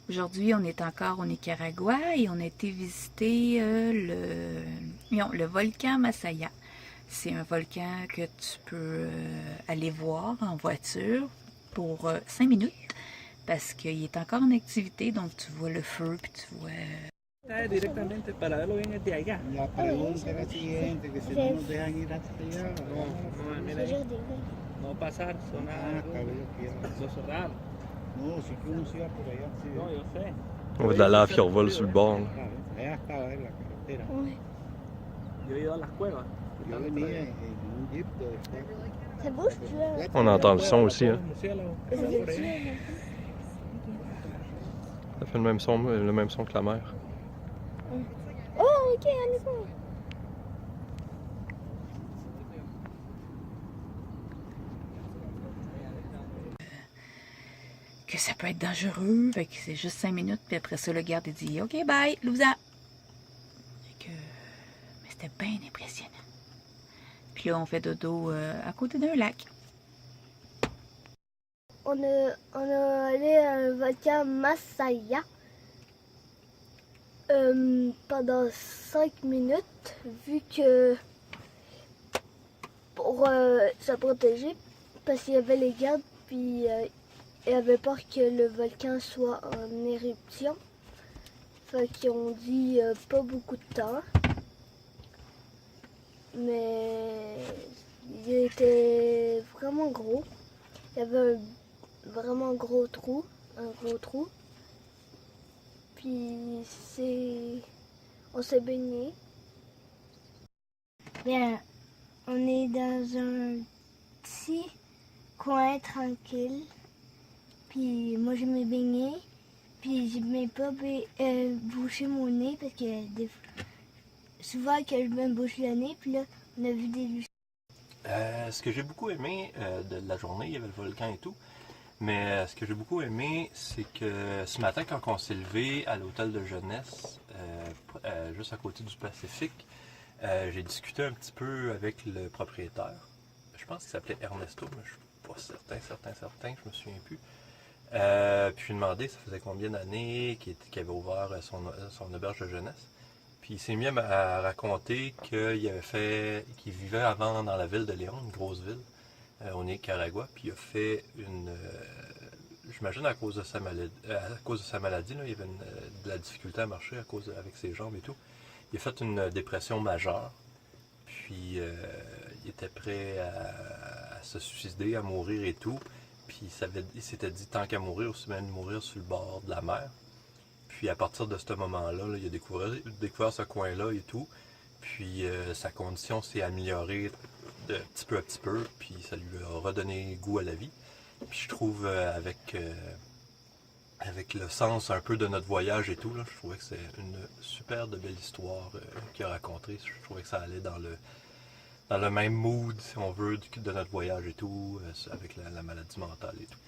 Aujourd'hui, on est encore au Nicaragua et on a été visiter le volcan Masaya. C'est un volcan que tu peux aller voir en voiture pour 5 minutes parce qu'il est encore en activité, donc tu vois le feu puis tu vois... Directamente para verlo bien desde allá. La pregunta es la siguiente, que si no nos dejan ir hasta allá, No, mira ahí. No pasar, zona lo cerraron. No, sí que uno se iba por allá. Sí, No, yo sé. On voit de la lave qui revole sur le bord. Là. allá estaba la carretera. Yo he ido a las cuevas. Yo venía en un jeep de después. Ça bouge, tu vois? On entend le son aussi. Hein. Ça fait le même son que la mer. Oh, ok, on est bon. que ça peut être dangereux, fait que c'est juste 5 minutes, puis après ça, le garde il dit « Ok, bye, Louisa! » Mais c'était bien impressionnant. Puis là, on fait dodo à côté d'un lac. On est allé à un volcan Masaya pendant 5 minutes, vu que pour se protéger, parce qu'il y avait les gardes, puis il y avait peur que le volcan soit en éruption. Fait qu'ils ont dit pas beaucoup de temps. Mais il était vraiment gros. Il y avait un vraiment gros trou. Puis on s'est baigné. Bien, on est dans un petit coin tranquille. Puis moi je me baignais. Puis je n'ai pas bouché mon nez parce que souvent que je me bouche le nez. Puis là, on a vu des lucioles. Ce que j'ai beaucoup aimé de la journée, il y avait le volcan et tout. Mais ce que j'ai beaucoup aimé, c'est que ce matin, quand on s'est levé à l'hôtel de jeunesse, juste à côté du Pacifique, j'ai discuté un petit peu avec le propriétaire. Je pense qu'il s'appelait Ernesto, mais je suis pas certain, je me souviens plus. Puis je lui ai demandé ça faisait combien d'années qu'il avait ouvert son auberge de jeunesse. Puis il s'est mis à raconter qu'il vivait avant dans la ville de Léon, une grosse ville, au Nicaragua, puis il a fait j'imagine à cause de sa maladie, là, il avait de la difficulté à marcher avec ses jambes et tout. Il a fait une dépression majeure, puis il était prêt à se suicider, à mourir et tout. Puis il s'était dit, tant qu'à mourir, aussi bien de mourir sur le bord de la mer. Puis à partir de ce moment-là, il a découvert ce coin-là et tout. Puis sa condition s'est améliorée de petit peu à petit peu. Puis ça lui a redonné goût à la vie. Puis je trouve avec le sens un peu de notre voyage et tout, là, je trouvais que c'est une super de belle histoire qu'il a racontée. Je trouvais que ça allait dans le même mood, si on veut, de notre voyage et tout, avec la maladie mentale et tout.